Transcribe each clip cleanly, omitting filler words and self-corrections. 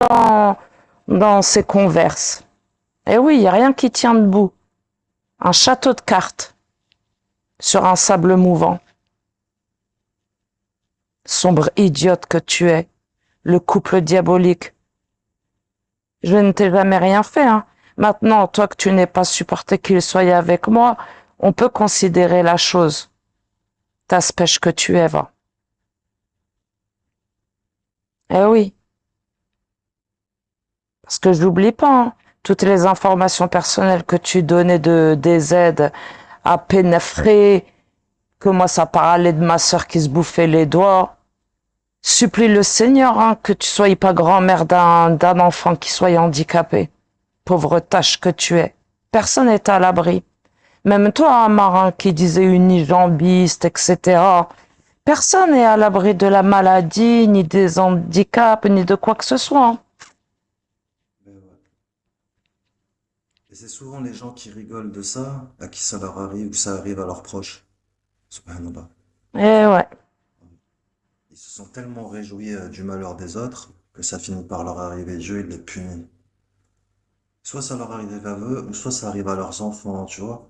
dans, dans ses converses. Et oui, il n'y a rien qui tient debout. Un château de cartes sur un sable mouvant. Sombre idiote que tu es, le couple diabolique. Je ne t'ai jamais rien fait, hein. Maintenant, toi que tu n'es pas supporté qu'il soit avec moi, on peut considérer la chose. T'aspèche que tu es, va. Eh oui, parce que je n'oublie pas, hein, toutes les informations personnelles que tu donnais des aides à pénétrer, que moi ça parlait de ma sœur qui se bouffait les doigts. Supplie le Seigneur, hein, que tu sois pas grand-mère d'un enfant qui soit handicapé. Pauvre tâche que tu es. Personne n'est à l'abri. Même toi, un marin qui disait unijambiste, etc. Personne n'est à l'abri de la maladie, ni des handicaps, ni de quoi que ce soit, hein. Mais ouais. Et c'est souvent les gens qui rigolent de ça, à qui ça leur arrive, ou ça arrive à leurs proches. Subhanallah. Eh ouais, Ils se sont tellement réjouis du malheur des autres que ça finit par leur arriver. Dieu, il les punit. Soit ça leur arrive à eux, ou soit ça arrive à leurs enfants, tu vois.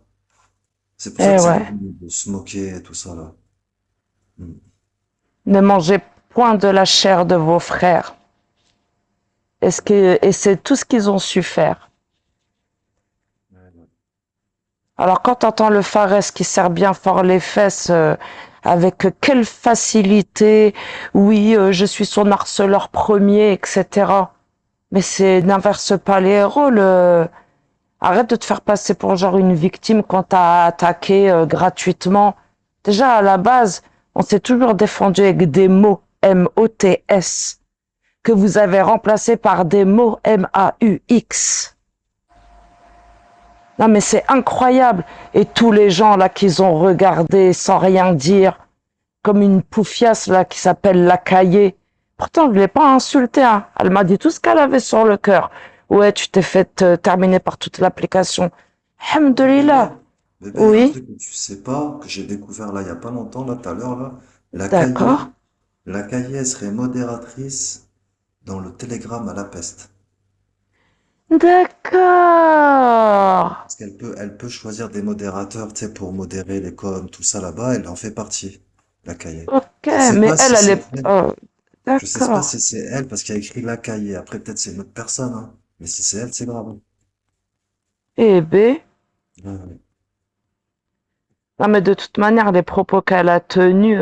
C'est pour ça eh que c'est ouais. devenu de se moquer et tout ça, là. Mm. Ne mangez point de la chair de vos frères. Et c'est tout ce qu'ils ont su faire. Ouais, ouais. Alors quand t'entends le Phares qui serre bien fort les fesses, avec quelle facilité, oui, je suis son harceleur premier, etc. Mais n'inverse pas les rôles. Arrête de te faire passer pour genre une victime quand t'as attaqué gratuitement. Déjà, à la base, on s'est toujours défendu avec des mots M-O-T-S que vous avez remplacés par des mots M-A-U-X. Non mais c'est incroyable. Et tous les gens là qu'ils ont regardé sans rien dire, comme une poufiasse là qui s'appelle la Caillée. Pourtant, je l'ai pas insultée, hein. Elle m'a dit tout ce qu'elle avait sur le cœur. Ouais, tu t'es fait terminer par toute l'application. Bébé, Alhamdulillah. bébé, il y a un Oui, truc que tu sais pas, que j'ai découvert là il y a pas longtemps, là tout à l'heure, là. La cahier, d'accord. la cahier, elle serait modératrice dans le télégramme à la peste. D'accord. Parce elle peut choisir des modérateurs, tu sais, pour modérer les coms, tout ça là-bas, elle en fait partie, la cahier. Ok, Je sais mais pas si elle c'est est... elle, oh, je sais pas d'accord. si c'est elle parce qu'il y a écrit la cahier. Après, peut-être c'est une autre personne, hein. Mais si c'est elle, c'est grave. Eh ben, Ouais, ouais. non mais de toute manière, les propos qu'elle a tenus,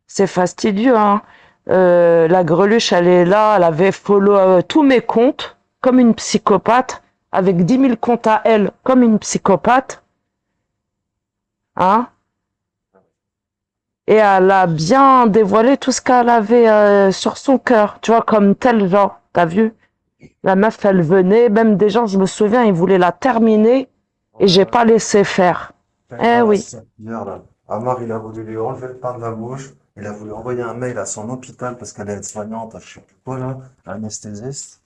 c'est fastidieux, hein. La greluche, elle est là, elle avait follow tous mes comptes, comme une psychopathe, avec 10 000 comptes à elle, comme une psychopathe, hein. Et elle a bien dévoilé tout ce qu'elle avait sur son cœur, tu vois, comme tel genre, t'as vu? La meuf, elle venait, même des gens, je me souviens, ils voulaient la terminer, et j'ai Ouais. pas laissé faire. Eh Voilà, oui. c'est ça. Hier, là, Amar, il a voulu lui enlever le pain de la bouche. Il a voulu envoyer un mail à son hôpital parce qu'elle est aide-soignante, je sais plus quoi, là, anesthésiste.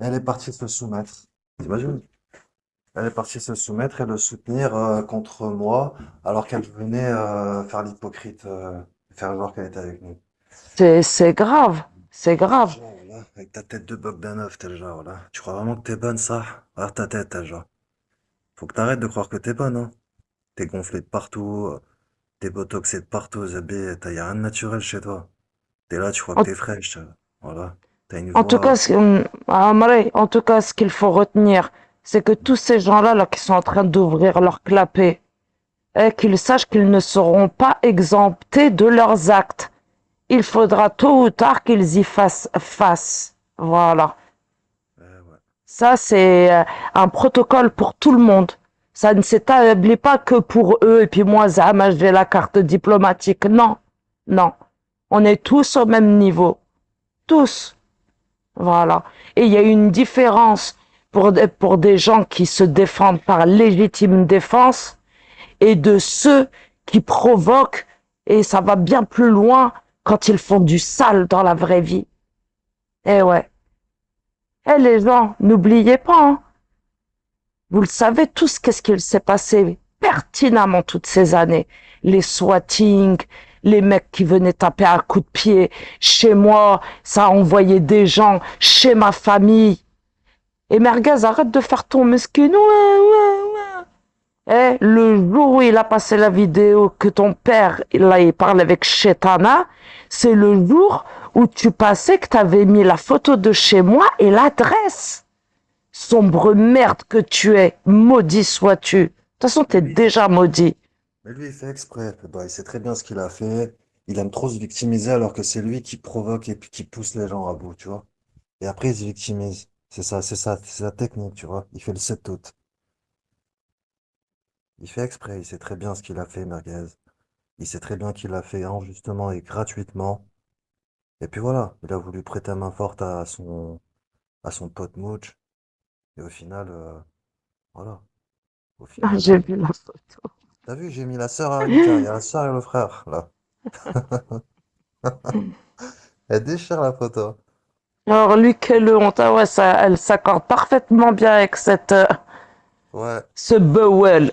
Et elle est partie se soumettre. T'imagines? Elle est partie se soumettre et le soutenir contre moi, alors qu'elle venait faire l'hypocrite, faire genre qu'elle était avec nous. C'est grave, c'est T'es le grave. genre, voilà, avec ta tête de bœuf d'un œuf, t'es le genre, voilà. Tu crois vraiment que t'es bonne, ça? Alors ta tête, t'es le genre. Faut que t'arrêtes de croire que t'es bonne, hein. T'es gonflé de partout, t'es botoxé de partout, Zébé, y a rien de naturel chez toi. T'es là, tu crois que En, t'es fraîche, voilà. T'as une en tout cas, voix. Amré, en tout cas, ce qu'il faut retenir, c'est que tous ces gens-là, là, qui sont en train d'ouvrir leur clapet, qu'ils sachent qu'ils ne seront pas exemptés de leurs actes. Il faudra tôt ou tard qu'ils y fassent face. Voilà. Ouais. Ça, c'est un protocole pour tout le monde. Ça ne s'établit pas que pour eux, et puis moi, Zama, j'ai la carte diplomatique. Non, non. On est tous au même niveau. Tous. Voilà. Et il y a une différence pour des gens qui se défendent par légitime défense et de ceux qui provoquent, et ça va bien plus loin quand ils font du sale dans la vraie vie. Eh ouais. Eh les gens, n'oubliez pas, hein. Vous le savez tous, qu'est-ce qu'il s'est passé pertinemment toutes ces années. Les swattings, les mecs qui venaient taper un coup de pied chez moi, ça a envoyé des gens chez ma famille. Et Merguez, arrête de faire ton mesquin. Ouais, ouais, ouais. Eh, le jour où il a passé la vidéo que ton père, là, il parle avec Chetana, c'est le jour où tu passais que t'avais mis la photo de chez moi et l'adresse. Sombre merde que tu es, maudit sois-tu. De toute façon, Mais t'es déjà maudit. lui, il fait exprès. Bah, il sait très bien ce qu'il a fait. Il aime trop se victimiser alors que c'est lui qui provoque et puis qui pousse les gens à bout, tu vois. Et après, il se victimise. C'est sa technique, tu vois. Il fait le 7 août. Il fait exprès. Il sait très bien ce qu'il a fait, Merguez. Il sait très bien qu'il l'a fait injustement et gratuitement. Et puis voilà, il a voulu prêter main forte à son pote Mooch. Et au final, voilà. Au Ah, final, j'ai vu la photo. t'as vu, j'ai mis la sœur à Rimka. Il y a la sœur et le frère, là. Elle déchire la photo. Alors lui, quelle honte. Ah ouais, ça, elle s'accorde parfaitement bien avec Ouais. ce Bewell.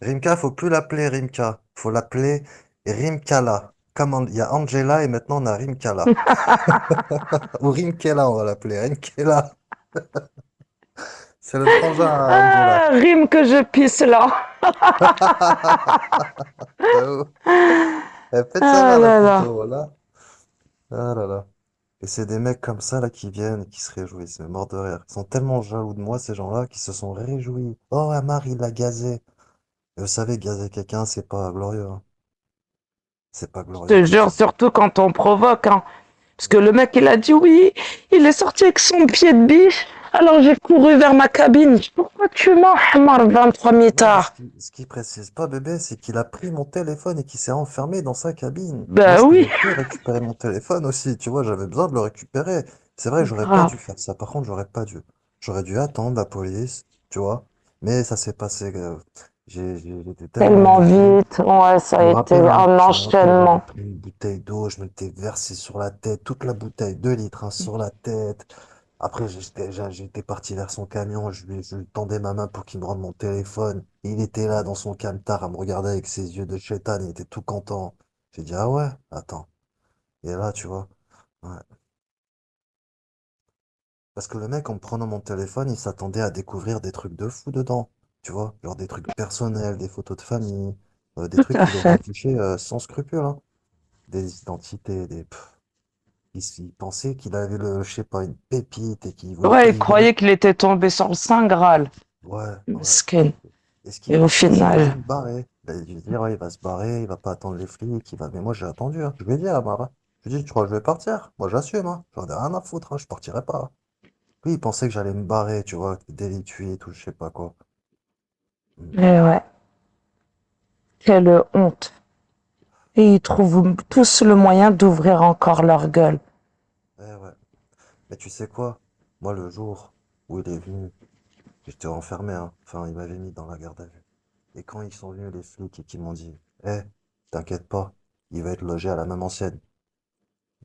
Rimka, faut plus l'appeler Rimka. Faut l'appeler Rimkala. Il y a Angela et maintenant on a Rimkala. Ou Rimkela, on va l'appeler. Rimkela. C'est le frangin à Angela. Ah, rime que je pisse là. J'avoue. Elle pète sa Ah mère, la là là. photo, voilà. Ah là là. Et c'est des mecs comme ça, là, qui viennent et qui se réjouissent. Mais mort de rire. Ils sont tellement jaloux de moi, ces gens-là, qui se sont réjouis. Oh, Amar, il l'a gazé. Et vous savez, gazer quelqu'un, c'est pas glorieux, hein. C'est pas Je glorieux te du jure, tout. surtout quand on provoque, hein. Parce que le mec, il a dit oui, il est sorti avec son pied de biche. Alors j'ai couru vers ma cabine. Pourquoi tu mens, Hamar, 23 Non, mais mitard? ce qui précise pas, bébé, c'est qu'il a pris mon téléphone et qu'il s'est enfermé dans sa cabine. Moi, Ben je oui, pouvais plus récupérer mon téléphone aussi, tu vois, j'avais besoin de le récupérer. C'est vrai, j'aurais pas dû grave. faire ça. Par contre, j'aurais pas dû. J'aurais dû attendre la police, tu vois. Mais ça s'est passé. J'étais tellement Tellement énervé. vite. Ouais, ça Je a me été rappelle, hein, un je me rappelle, j'avais enchaînement. pris une bouteille d'eau, je m'étais versé sur la tête, toute la bouteille, 2 litres, hein, sur la tête. Après, j'étais parti vers son camion, je lui tendais ma main pour qu'il me rende mon téléphone. Il était là dans son camtar à me regarder avec ses yeux de chétan, il était tout content. J'ai dit, ah ouais, attends. Et là, tu vois, ouais. Parce que le mec, en me prenant mon téléphone, il s'attendait à découvrir des trucs de fou dedans. Tu vois, genre des trucs personnels, des photos de famille, des Tout trucs à qu'il aurait fait. affichés sans scrupule, hein. Des identités, il pensait qu'il avait je sais pas, une pépite et qu'il voulait Ouais, il briller. croyait qu'il était tombé sur le Saint Graal. Ouais, ouais. Mesquin. Et ce qu'il Et au pensait, c'est qu'il allait final, me barrer. Il allait lui dire, ouais, il va se barrer, il va pas attendre les flics, Mais moi, j'ai attendu, hein. Je lui ai dit à Amara. Je lui ai dit, tu crois que je vais partir? Moi, j'assume, hein. J'en ai rien à foutre, hein. Je partirai pas. Lui, il pensait que j'allais me barrer, tu vois, délit de fuite ou je sais pas quoi. Mm. eh ouais, quelle honte. Et ils trouvent tous le moyen d'ouvrir encore leur gueule. Eh ouais. Mais tu sais quoi? Moi, le jour où il est venu, j'étais enfermé, hein. Enfin, il m'avait mis dans la garde à vue. Et quand ils sont venus, les flics, et qu'ils m'ont dit, eh, t'inquiète pas, il va être logé à la même ancienne.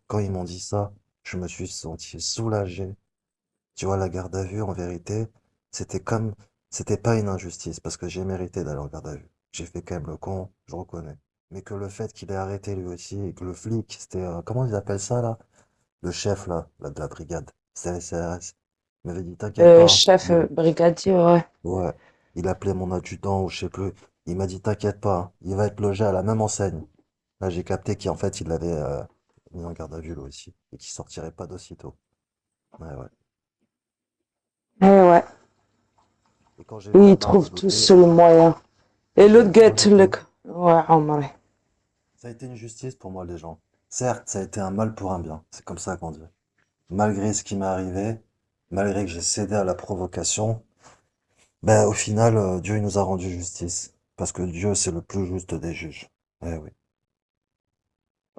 Quand ils m'ont dit ça, je me suis senti soulagé. Tu vois, la garde à vue, en vérité, c'était comme, c'était pas une injustice, parce que j'ai mérité d'aller en garde à vue. J'ai fait quand même le con, je reconnais. Mais que le fait qu'il ait arrêté lui aussi, et que le flic, c'était, comment ils appellent ça, là? Le chef, là, de la brigade, c'était les CRS. Il m'avait dit, t'inquiète pas, Chef brigadier, ouais. ouais. Il appelait mon adjudant, ou je sais plus. Il m'a dit, t'inquiète pas, hein, il va être logé à la même enseigne. Là, j'ai capté qu'en fait, il l'avait mis en garde à vue, lui aussi, et qu'il sortirait pas d'aussitôt. Ouais, ouais. Eh ouais. Et quand j'ai Et vu ils Amar trouvent débloqué, tous le moyen. Et quand j'ai l'autre vu Amar guette le... débloqué, Ouais, Omar. ça a été une justice pour moi, les gens. Certes, ça a été un mal pour un bien. C'est comme ça qu'on dit. Malgré ce qui m'est arrivé, malgré que j'ai cédé à la provocation, ben, au final, Dieu il nous a rendu justice. Parce que Dieu, c'est le plus juste des juges. Eh oui.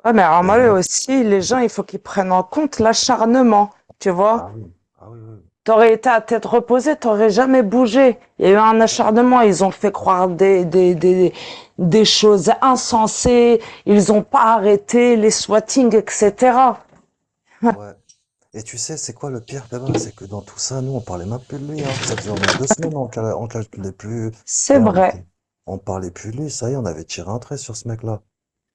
Ouais, mais Et Omar moi, aussi, les gens, il faut qu'ils prennent en compte l'acharnement. Tu vois? ah oui, ah oui, oui. T'aurais été à tête reposée, t'aurais jamais bougé. Il y a eu un acharnement, ils ont fait croire des choses insensées, ils ont pas arrêté les swattings, etc. Ouais. Et tu sais, c'est quoi le pire là-bas? C'est que dans tout ça, nous, on parlait même plus de lui, hein. Ça faisait au moins 2 semaines, on calculait plus. C'est Et vrai. on parlait plus de lui. Ça y est, on avait tiré un trait sur ce mec-là.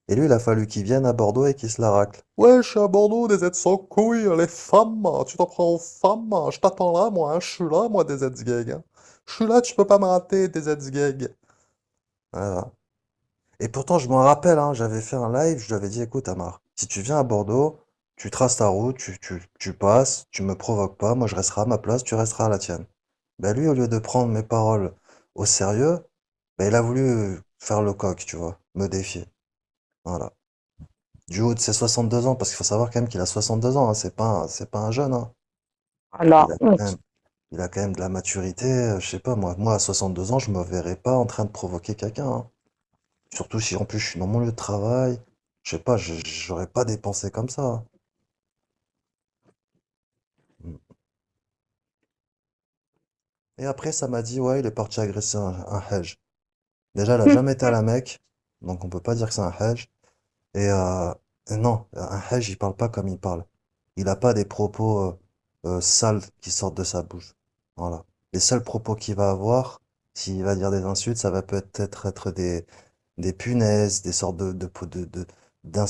Et lui, il a fallu qu'il vienne à Bordeaux et qu'il se la racle. Ouais, je suis à Bordeaux, des aides sans couilles, les femmes, tu t'en prends aux femmes, je t'attends là, moi, hein, je suis là, moi, des aides hein. Je suis là, tu peux pas me rater, des aides. Voilà. Et pourtant, je m'en rappelle, hein, j'avais fait un live, je lui avais dit, écoute, Amar, si tu viens à Bordeaux, tu traces ta route, tu passes, tu me provoques pas, moi je resterai à ma place, tu resteras à la tienne. Ben lui, au lieu de prendre mes paroles au sérieux, ben il a voulu faire le coq, tu vois, me défier. Voilà. Du haut de ses 62 ans, parce qu'il faut savoir quand même qu'il a 62 ans, hein, c'est pas un jeune, hein. À la Il a quand même, honte. il a quand même de la maturité, je sais pas, moi à 62 ans, je me verrais pas en train de provoquer quelqu'un, hein. Surtout si en plus je suis dans mon lieu de travail. Je sais pas, j'aurais pas dépensé comme ça, hein. Mm. Et après, ça m'a dit, ouais, il est parti agresser un Hajj. Déjà, il a jamais été à la Mecque, donc on peut pas dire que c'est un Hajj. Et, et non, un Hajj, il parle pas comme il parle. Il a pas des propos sales qui sortent de sa bouche. Voilà. Les seuls propos qu'il va avoir, s'il va dire des insultes, ça va peut-être être des punaises, des sortes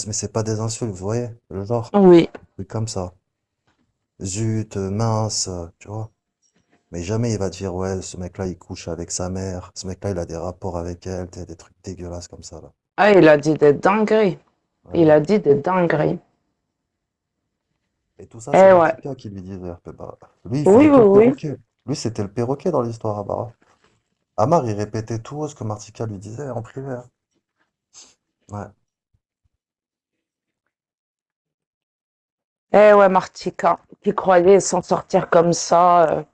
mais c'est pas des insultes, vous voyez, le genre. Oui. Truc comme ça. Zut, mince, tu vois. Mais jamais il va dire, ouais, ce mec-là, il couche avec sa mère. Ce mec-là, il a des rapports avec elle, des trucs dégueulasses comme ça, là. Ah, il a dit des dingueries. Il Ouais. a dit des dingueries. Et tout ça, c'est Eh ouais. Martika qui lui disait. Bah, lui, il Oui, faisait que le oui, oui. perroquet. Lui, c'était le perroquet dans l'histoire, Abara. Amar, il répétait tout ce que Martika lui disait en privé, hein. Ouais. Eh ouais, Martika, qui croyait s'en sortir comme ça.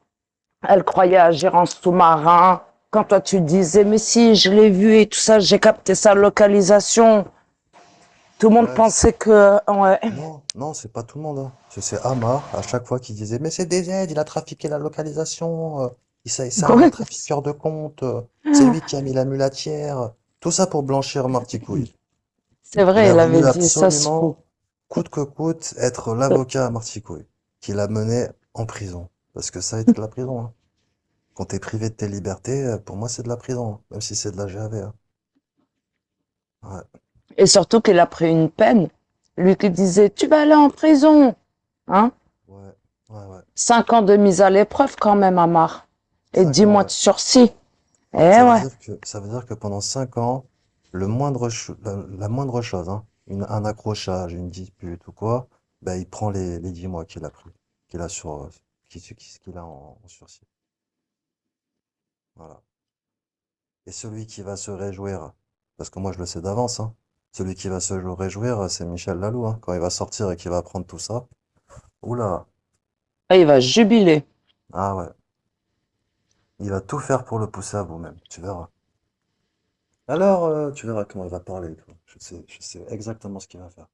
Elle croyait agir en sous-marin. Quand toi, tu disais, mais si, je l'ai vu et tout ça, j'ai capté sa localisation. Tout le monde Ouais. pensait que, ouais. Non, non, c'est pas tout le monde, hein. C'est Amar, à chaque fois, qui disait, mais c'est DZ, il a trafiqué la localisation, c'est un Oui, trafiqueur de compte, c'est lui qui a mis la mulatière. Tout ça pour blanchir Marticouille. c'est Il vrai, a il voulu avait dit, ça se fout. absolument, coûte que coûte, être l'avocat à Marticouille, qui l'a mené en prison. Parce que ça a été de la prison, hein. Quand t'es privé de tes libertés, pour moi, c'est de la prison, hein, même si c'est de la GAV, hein. Ouais, Et surtout qu'il a pris une peine. Lui qui disait, tu vas aller en prison. Hein? ouais, ouais. 5 ans de mise à l'épreuve quand même, Amar. Et 5 10 ans, mois ouais. de sursis. Eh ouais. Ça veut dire que pendant 5 ans, la moindre chose, hein, un accrochage, une dispute ou quoi, ben, il prend les 10 mois qu'il a pris, qu'il a qu'il a en sursis. Voilà. Et celui qui va se réjouir, parce que moi je le sais d'avance, hein, celui qui va se réjouir, c'est Michel Lalou, hein, quand il va sortir et qu'il va apprendre tout ça. Oula, Et il va jubiler. ah ouais, il va tout faire pour le pousser à vous-même, tu verras. Alors, tu verras comment il va parler, toi. Je sais exactement ce qu'il va faire.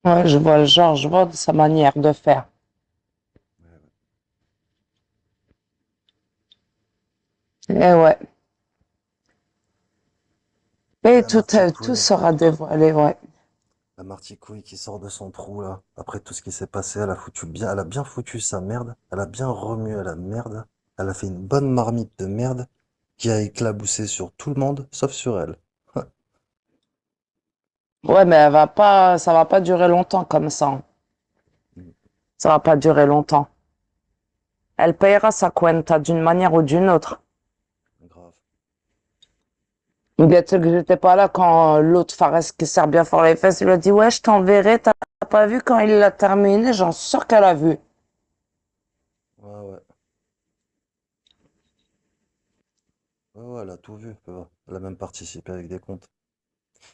Ouais, je vois le genre, je vois sa manière de faire. Ouais, ouais. Eh ouais. Et Et la tout, tout Marticouille, sera dévoilé, ouais. la Marticouille qui sort de son trou, là, après tout ce qui s'est passé, elle a bien foutu sa merde, elle a bien remué la merde, elle a fait une bonne marmite de merde qui a éclaboussé sur tout le monde, sauf sur elle. Ouais, mais elle va pas, ça va pas durer longtemps comme ça, hein. Ça va pas durer longtemps. Elle payera sa cuenta d'une manière ou d'une autre. Grave. Ou bien, tu sais que j'étais pas là quand l'autre Fares qui sert bien fort les fesses, il lui a dit, ouais, je t'enverrai, t'as pas vu quand il l'a terminé, j'en suis sûr qu'elle a vu. Ouais, ouais. Ouais, ouais, elle a tout vu, tu vois. Elle a même participé avec des comptes.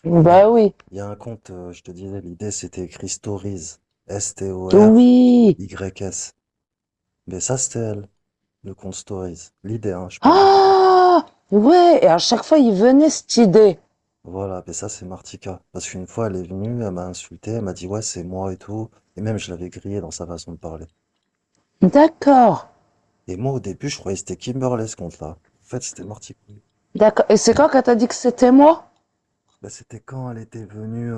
Il y a, Bah oui. il y a un compte, je te disais, l'idée c'était écrit Stories. Stories. Oui. Mais ça, c'était elle, le compte Stories. L'idée, hein, je parle de l'idée. Ah! Ouais, et à chaque fois, il venait cette idée. Voilà, mais ça, c'est Martika. Parce qu'une fois, elle est venue, elle m'a insulté, elle m'a dit, ouais, c'est moi et tout. Et même, je l'avais grillé dans sa façon de parler. D'accord. Et moi, au début, je croyais que c'était Kimberley, ce compte-là. En fait, c'était Martika. D'accord. Et c'est quand qu'elle t'a dit que c'était moi? Bah, c'était quand elle était venue,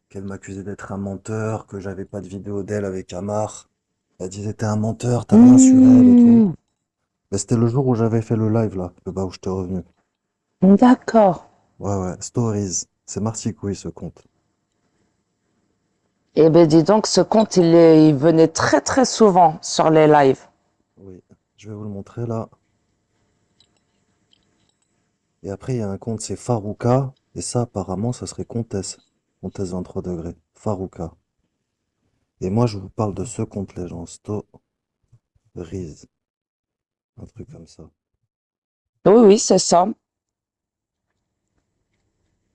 qu'elle m'accusait d'être un menteur, que j'avais pas de vidéo d'elle avec Amar. Elle disait, t'es un menteur, t'as rien sur elle et tout. Hmm. Mais c'était le jour où j'avais fait le live, là, où j'étais revenu. D'accord. Ouais, ouais, Stories. C'est Marticouille ce compte. Eh ben, dis donc, ce compte, il venait très, très souvent sur les lives. Oui, je vais vous le montrer là. Et après, il y a un compte, c'est Farouka. Et ça, apparemment, ça serait Comtesse. Comtesse 23 degrés. Farouka. Et moi, je vous parle de ce compte, les gens. Stories. Un truc comme ça. Oui, oui, c'est ça.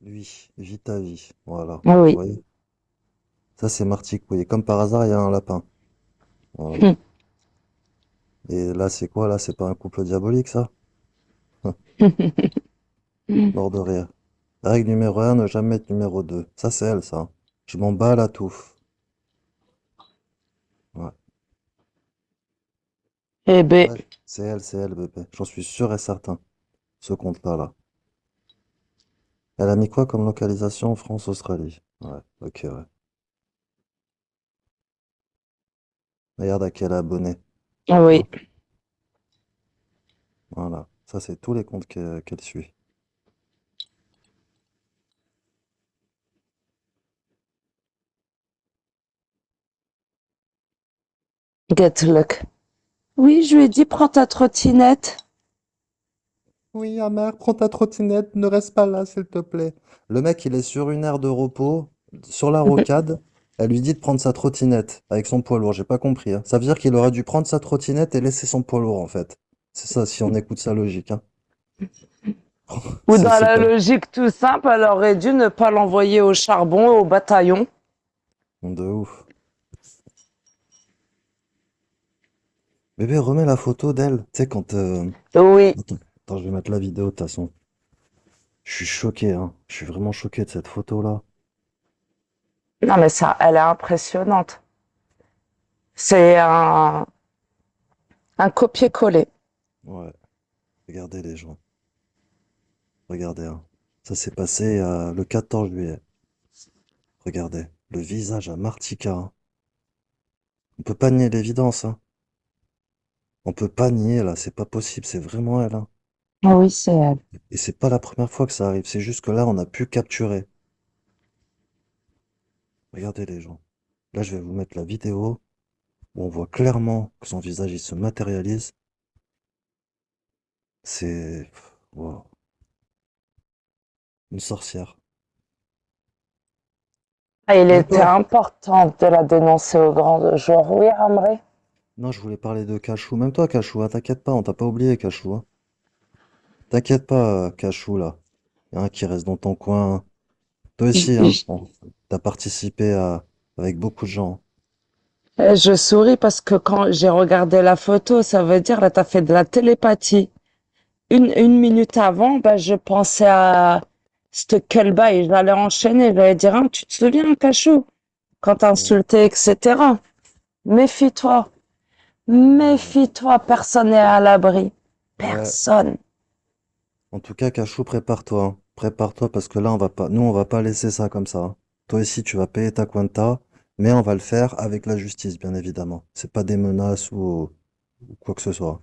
Lui, vis ta vie. Voilà. Vous Oui. voyez? Ça, c'est Marticouille. Et comme par hasard, il y a un lapin. Voilà. Et là, c'est quoi? Là, c'est pas un couple diabolique, ça? Mort de rire. Règle numéro un, ne jamais être numéro 2. Ça, c'est elle, ça. Je m'en bats la touffe. Ouais. Eh ben, Ouais, c'est elle, bébé. J'en suis sûr et certain. Ce compte-là, là. Elle a mis quoi comme localisation? France-Australie. Ouais, ok, ouais. Regarde à quel abonné. oui. Hein. Voilà. Ça, c'est tous les comptes qu'elle suit. Get luck. Oui, je lui ai dit, prends ta trottinette. Oui, Amar, prends ta trottinette, ne reste pas là, s'il te plaît. Le mec, il est sur une aire de repos, sur la rocade. Elle lui dit de prendre sa trottinette avec son poids lourd. J'ai pas compris, hein. Ça veut dire qu'il aurait dû prendre sa trottinette et laisser son poids lourd, en fait. C'est ça, si on écoute sa logique, hein. Ou dans C'est la pas logique tout simple, elle aurait dû ne pas l'envoyer au charbon, au bataillon. de ouf. Bébé, remets la photo d'elle. Tu sais, quand. Oui. Attends, attends, je vais mettre la vidéo de toute façon. Je suis choqué, hein. Je suis vraiment choqué de cette photo-là. Non, mais ça, elle est impressionnante. C'est un copier-coller. Ouais, regardez les gens. Regardez, hein. Ça s'est passé le 14 juillet. Regardez, le visage à Martika, hein. On peut pas nier l'évidence, hein. On peut pas nier là, c'est pas possible, c'est vraiment elle, hein. Oui, c'est elle. Et c'est pas la première fois que ça arrive, c'est juste que là on a pu capturer. Regardez les gens. Là je vais vous mettre la vidéo où on voit clairement que son visage il se matérialise. C'est wow, une sorcière. Ah, il Même était toi? important de la dénoncer au grand jour. Oui, Amré? Non, je voulais parler de Cachou. Même toi, Cachou, hein, t'inquiète pas, on t'a pas oublié, Cachou, hein. T'inquiète pas, Cachou, là. Y a un qui reste dans ton coin. Toi Je, aussi, hein. je- Bon, t'as participé avec beaucoup de gens. je souris parce que quand j'ai regardé la photo, ça veut dire, là, t'as fait de la télépathie. Une minute avant, bah, je pensais à cette Kelba et j'allais enchaîner. J'allais dire, hein, tu te souviens, Cachou, quand t'as Ouais, insulté, etc. Méfie-toi. ouais. Méfie-toi. Personne n'est à l'abri. Ouais. Personne. En tout cas, Cachou, prépare-toi, hein. Prépare-toi parce que là, nous, on va pas laisser ça comme ça, hein. Toi aussi, tu vas payer ta cuenta, mais on va le faire avec la justice, bien évidemment. C'est pas des menaces ou quoi que ce soit.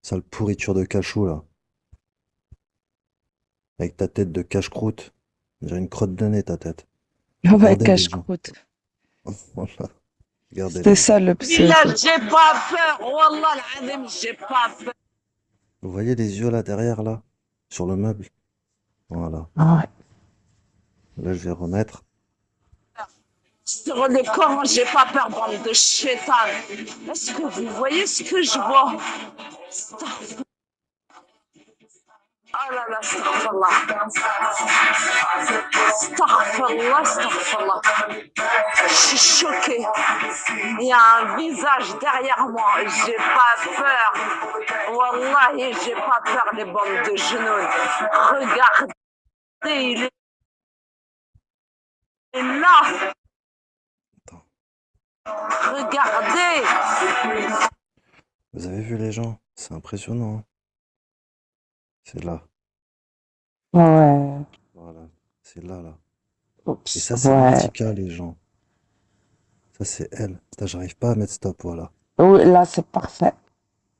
Sale pourriture de Cachou, là. Avec ta tête de cache-croûte. On dirait une crotte de nez, ta tête. Ouais, Regardez les gens. cache-croûte. Voilà. Regardez C'était les ça gens. le pseudo. J'ai pas peur. Wallah, al-azim, j'ai pas peur. Vous voyez les yeux là derrière, là? Sur le meuble? Voilà. Ouais. Là, je vais remettre. Sur le corps, j'ai pas peur, bande de chétan. Est-ce que vous voyez ce que je vois? Oh là là, astaghfirullah. Astaghfirullah, astaghfirullah. Je suis choquée. Il y a un visage derrière moi. J'ai pas peur. Wallahi, j'ai pas peur, les bandes de genoux. Regardez, il est là. Attends. Regardez. Vous avez vu les gens? C'est impressionnant, hein. C'est là. Ouais. Voilà. C'est là, là. Et Oups. ça, c'est Ouais. Martika, les gens. Ça, c'est elle. Putain, j'arrive pas à mettre stop, voilà. Oui, là, c'est parfait.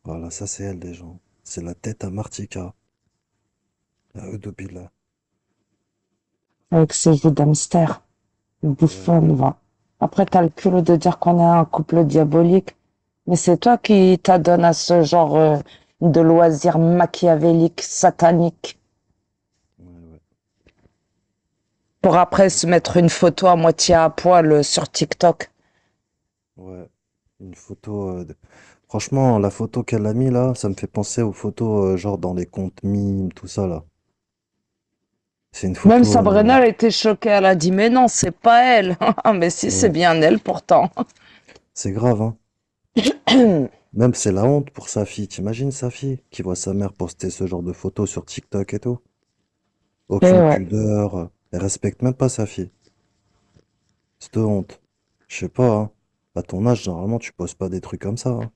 Voilà, ça, c'est elle, les gens. C'est la tête à Martika. À Eudobillah. avec ses joues d'hamster. Ouais, Bouffonne, va. Après, t'as le culot de dire qu'on est un couple diabolique. Mais c'est toi qui t'adonnes à ce genre de loisirs machiavéliques, sataniques, ouais, pour après se mettre une photo à moitié à poil sur TikTok. ouais. Ouais. Une photo. Franchement, la photo qu'elle a mis là, ça me fait penser aux photos genre dans les comptes mimes, tout ça là. C'est une Même photo. Sabrina, elle était choquée. Elle a dit, mais non, c'est pas elle. Mais si, c'est Ouais, bien elle pourtant. c'est grave, hein. Même c'est la honte pour sa fille. T'imagines sa fille qui voit sa mère poster ce genre de photos sur TikTok et tout? Et Aucune ouais. pudeur. Elle respecte même pas sa fille. C'est de honte. Je sais pas, hein. À ton âge, normalement, tu poses pas des trucs comme ça, hein.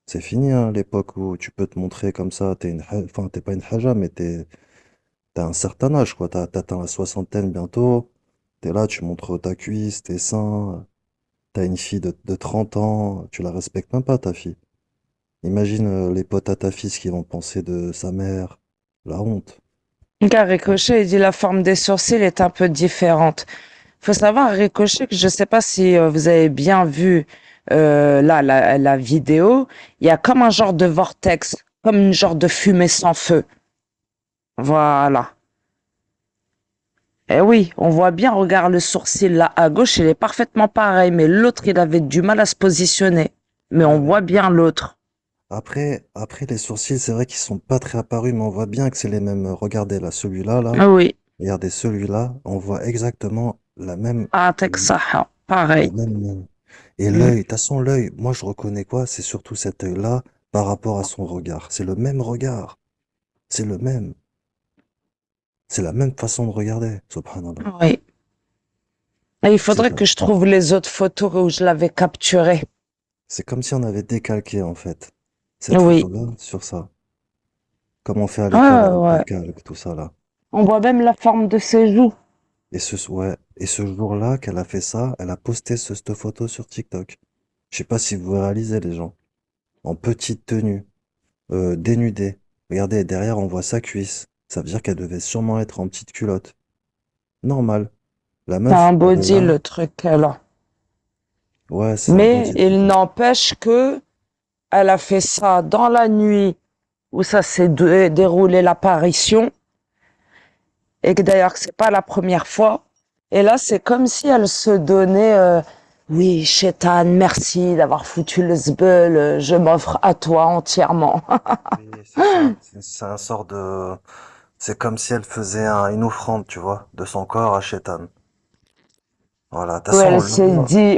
C'est fini, hein, l'époque où tu peux te montrer comme ça. Enfin, t'es pas une haja, mais t'as un certain âge, quoi. T'atteins la soixantaine bientôt. T'es là, tu montres ta cuisse, tes seins. T'as une fille de 30 ans. Tu la respectes même pas, ta fille. Imagine les potes à ta fille ce qu'ils vont penser de sa mère. La honte. Car Ricochet, il dit la forme des sourcils est un peu différente. Faut savoir, Ricochet, que je sais pas si vous avez bien vu là la vidéo, il y a comme un genre de vortex, comme une genre de fumée sans feu. Voilà. Eh oui, on voit bien, regarde le sourcil là à gauche, il est parfaitement pareil, mais l'autre, il avait du mal à se positionner. Mais on Ouais, mais voit bien l'autre. après les sourcils, c'est vrai qu'ils sont pas très apparus, mais on voit bien que c'est les mêmes. Regardez là, celui-là, là. Ah oui, Regardez celui-là, on voit exactement la même, ah, le, Texas, le pareil. même. Et Mm. l'œil, de toute façon, l'œil, moi je reconnais quoi? C'est surtout cet œil-là par rapport à son regard. C'est le même regard. C'est le même. C'est la même façon de regarder. Subhanallah. Oui. Et il C'est faudrait que je trouve les autres photos où je l'avais capturé. c'est comme si on avait décalqué en fait cette Oui. photo-là sur ça. Comme on fait à Ouais, l'école avec des ouais. calques, tout ça là. On voit même la forme de ses joues. Ouais. Et ce jour-là qu'elle a fait ça, elle a posté cette photo sur TikTok. Je sais pas si vous réalisez les gens. En petite tenue. Dénudée. Regardez, derrière, on voit sa cuisse. Ça veut dire qu'elle devait sûrement être en petite culotte. Normal. La C'est un meuf, elle est body, là. le truc, là. Ouais, c'est un Mais body il total. n'empêche que elle a fait ça dans la nuit où ça s'est déroulé l'apparition et que d'ailleurs que c'est pas la première fois. Et là, c'est comme si elle se donnait, oui, Chétan, merci d'avoir foutu le zbeul, je m'offre à toi entièrement. Oui, c'est ça. C'est un sort de. C'est comme si elle faisait une offrande, tu vois, de son corps à Shaitan. Voilà. De toute façon, on le voit.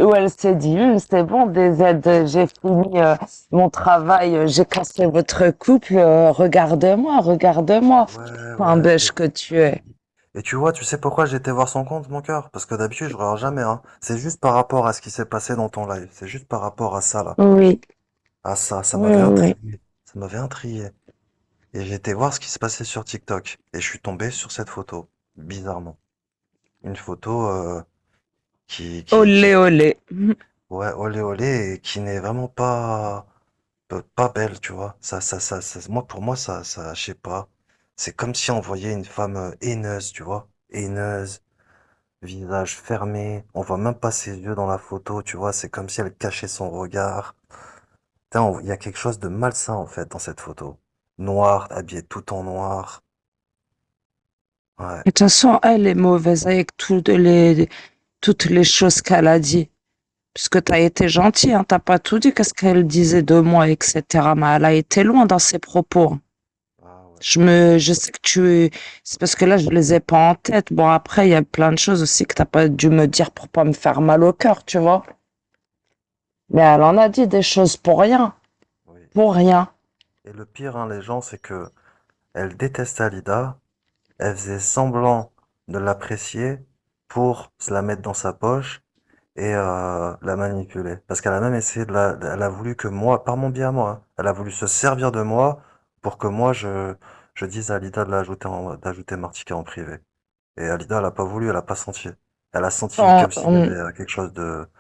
Où elle s'est dit, c'est bon, des aides, j'ai fini mon travail, j'ai cassé votre couple, regarde-moi, regarde-moi. Ouais, Point ouais. bêche que tu es. Et tu vois, tu sais pourquoi j'ai été voir son compte, mon cœur? Parce que d'habitude, je regarde jamais, hein. C'est juste par rapport à ce qui s'est passé dans ton live. C'est juste par rapport à ça, là. Oui, À ça. Ça oui, m'avait oui. intrigué. Ça m'avait intrigué. Et j'ai été voir ce qui se passait sur TikTok. Et je suis tombé sur cette photo. Bizarrement. Une photo, Olé, olé. ouais, olé olé, et qui n'est vraiment pas belle, tu vois. Moi, pour moi, je sais pas. C'est comme si on voyait une femme haineuse, tu vois. Haineuse, visage fermé. On voit même pas ses yeux dans la photo, tu vois. C'est comme si elle cachait son regard. Putain, il y a quelque chose de malsain, en fait, dans cette photo. Noire, habillée tout en noir. Ouais, De toute façon, elle est mauvaise avec toutes les choses qu'elle a dit. Puisque t'as été gentil, hein, t'as pas tout dit, qu'est-ce qu'elle disait de moi, etc. Mais elle a été loin dans ses propos. ah ouais, Je sais que c'est parce que là, je les ai pas en tête. Bon, après, il y a plein de choses aussi que t'as pas dû me dire pour pas me faire mal au cœur, tu vois. Mais elle en a dit des choses pour rien. oui. Pour rien. Et le pire, hein, les gens, c'est que elle déteste Alida. Elle faisait semblant de l'apprécier pour se la mettre dans sa poche et la manipuler. Parce qu'elle a même essayé elle a voulu que moi, par mon biais à moi, hein, elle a voulu se servir de moi pour que moi je dise à Alida d'ajouter Martika en privé. Et Alida, elle a pas voulu, elle a pas senti. Elle a senti Quand, comme s'il y avait quelque chose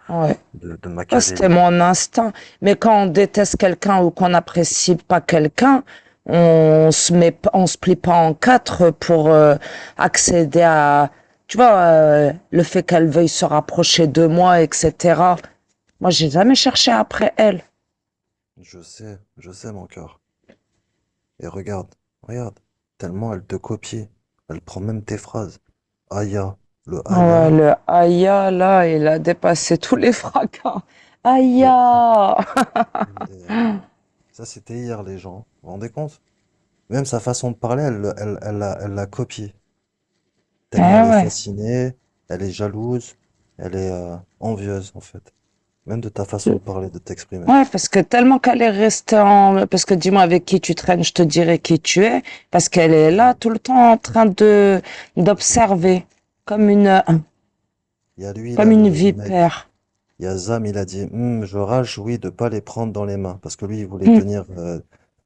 ouais. de Ouais, c'était machiavélique. mon instinct. Mais quand on déteste quelqu'un ou qu'on n'apprécie pas quelqu'un, on se plie pas en quatre pour accéder à, tu vois, le fait qu'elle veuille se rapprocher de moi, etc. Moi, j'ai jamais cherché après elle. Je sais, mon cœur. Et regarde, regarde, tellement elle te copie. Elle prend même tes phrases. Aya, le Ouais, Aya, le Aya, là, il a dépassé tous les fracas. le Aya! MDR. Ça, c'était hier, les gens. Vous vous rendez compte? Même sa façon de parler, elle l'a copie. Tellement Eh elle est ouais. fascinée, elle est jalouse, elle est envieuse, en fait. Même de ta façon de parler, de t'exprimer. Ouais, parce que tellement qu'elle est restée en... Parce que dis-moi avec qui tu traînes, je te dirai qui tu es. Parce qu'elle est là tout le temps en train de d'observer, comme Il y a lui, comme là, une le mec. vipère. Il y a Zam, il a dit, je rage, oui, de pas les prendre dans les mains. Parce que lui, il voulait Hum. tenir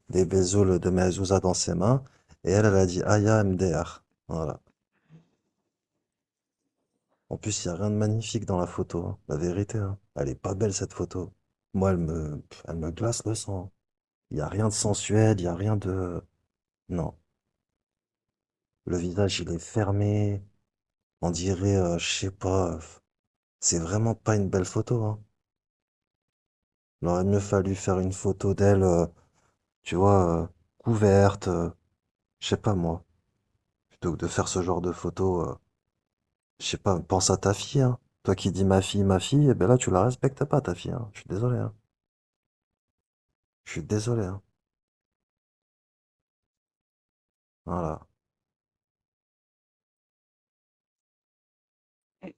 des bezouls de mezouza dans ses mains. Et elle a dit, Aya MDR. Voilà. En plus, il n'y a rien de magnifique dans la photo, hein. La vérité, hein. Elle est pas belle, cette photo. Moi, elle me glace le sang. Il n'y a rien de sensuel, il n'y a rien de... Non. Le visage, il est fermé. On dirait, je sais pas. C'est vraiment pas une belle photo, hein. Il aurait mieux fallu faire une photo d'elle, tu vois, couverte, je sais pas moi. Plutôt que de faire ce genre de photo, je sais pas, pense à ta fille, hein. Toi qui dis ma fille, et ben là tu la respectes pas ta fille, hein. Je suis désolé, hein. Je suis désolé, hein. Voilà.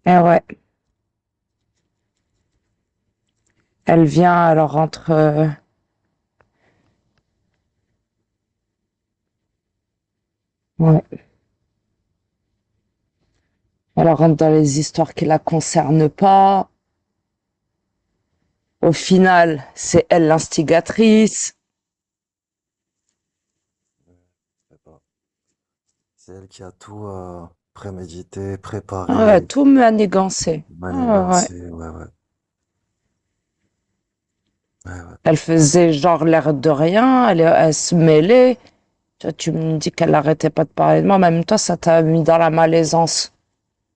Eh ouais. Elle vient, elle rentre, ouais. Elle rentre dans les histoires qui la concernent pas. Au final, c'est elle l'instigatrice. Je sais pas. C'est elle qui a tout prémédité, Ouais, préparé, tout manigancé. Ouais, ouais. manigancé, ouais, ouais. Ouais, ouais. Elle faisait genre l'air de rien, elle se mêlait. Tu me dis qu'elle arrêtait pas de parler de moi, en même temps, ça t'a mis dans la malaisance.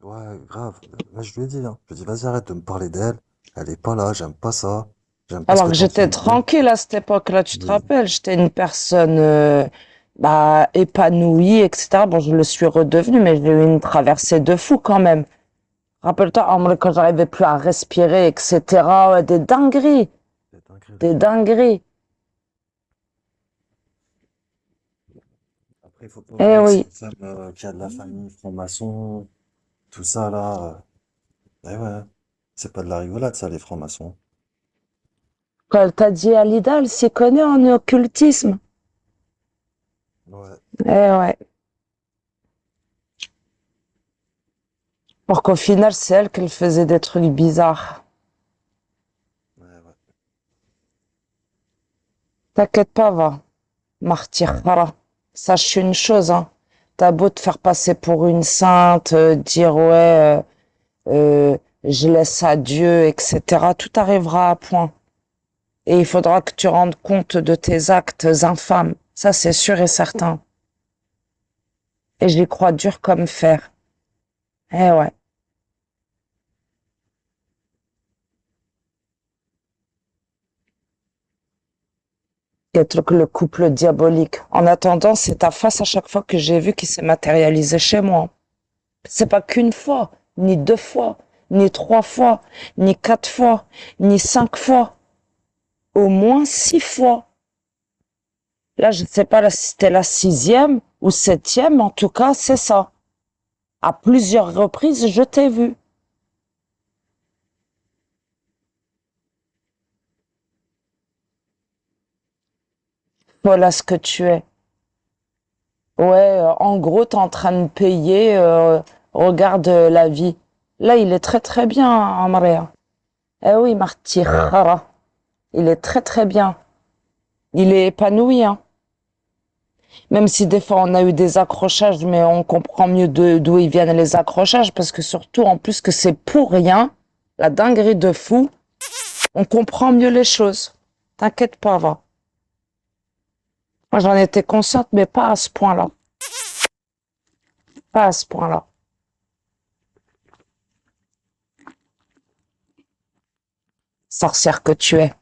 Ouais, grave. Là, je lui ai dit, hein. Je lui ai dit, vas-y, arrête de me parler d'elle. Elle est pas là, j'aime pas ça. J'aime pas ce Alors que que t'es en train j'étais de dire. tranquille à cette époque-là, tu te Oui. rappelles, j'étais une personne bah, épanouie, etc. Bon, je le suis redevenue, mais j'ai eu une traversée de fou quand même. Rappelle-toi, quand j'arrivais plus à respirer, etc. Ouais, des dingueries, C'est dingue, les des gens. dingueries. Après, il faut pas Eh oublier que c'est oui, une femme qui a de la famille, franc-maçon, tout ça là. Eh ouais, c'est pas de la rigolade ça, les francs-maçons. quand elle t'a dit Alida, elle s'y connaît en occultisme. Ouais, Eh ouais. Pour qu'au final, c'est elle qu'elle faisait des trucs bizarres. ouais, ouais. T'inquiète pas, va. Martyr, voilà. Sache une chose, hein. T'as beau te faire passer pour une sainte, dire ouais, je laisse à Dieu, etc. Tout arrivera à point. Et il faudra que tu rendes compte de tes actes infâmes. Ça, c'est sûr et certain. Et j'y crois dur comme fer. Eh ouais. Il y a le couple diabolique. En attendant, c'est ta face à chaque fois que j'ai vu qui s'est matérialisée chez moi. C'est pas qu'une fois, ni deux fois, ni trois fois, ni quatre fois, ni cinq fois. Au moins six fois. Là, je ne sais pas si c'était la sixième ou septième, en tout cas, c'est ça. À plusieurs reprises, je t'ai vu. Voilà ce que tu es. Ouais, en gros, t'es en train de payer, regarde la vie. Là, il est très très bien, Amrea. Eh oui, Marty Khara. Il est très très bien. Il est épanoui, hein. Même si des fois on a eu des accrochages, mais on comprend mieux d'où ils viennent les accrochages, parce que surtout, en plus que c'est pour rien, la dinguerie de fou, on comprend mieux les choses. T'inquiète pas, va. Moi, j'en étais consciente, mais pas à ce point-là. Pas à ce point-là. Sorcière que tu es.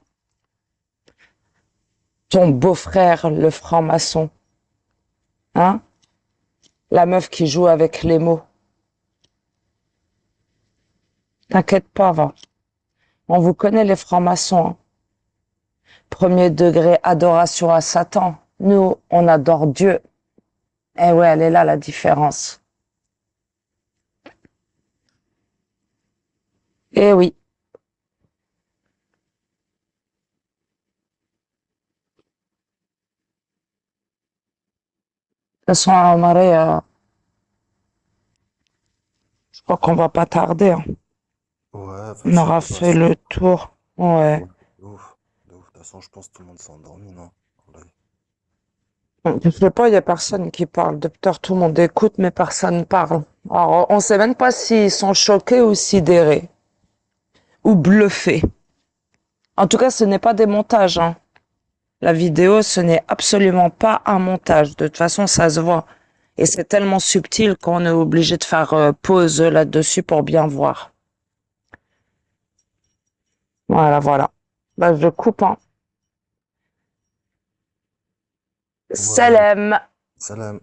Ton beau-frère, le franc-maçon. Hein? La meuf qui joue avec les mots. T'inquiète pas, va. On vous connaît, les francs-maçons. Hein. Premier degré, adoration à Satan. Nous, on adore Dieu. Eh ouais, elle est là, la différence. Eh oui. De toute façon, Marie, je crois qu'on va pas tarder. Hein. Ouais, enfin, On je sais aura pas, fait le tour. Ouais. ouais, de ouf, de ouf. De toute façon, je pense que tout le monde s'est endormi, non? Ouais. Je sais pas, il y a personne qui parle. Docteur, tout le monde écoute, mais personne parle. Alors, on sait même pas s'ils sont choqués ou sidérés. Ou bluffés. En tout cas, ce n'est pas des montages, hein. La vidéo, ce n'est absolument pas un montage. De toute façon, ça se voit. Et c'est tellement subtil qu'on est obligé de faire pause là-dessus pour bien voir. Voilà, voilà. Bah, je coupe, hein. Ouais, Salam. salam.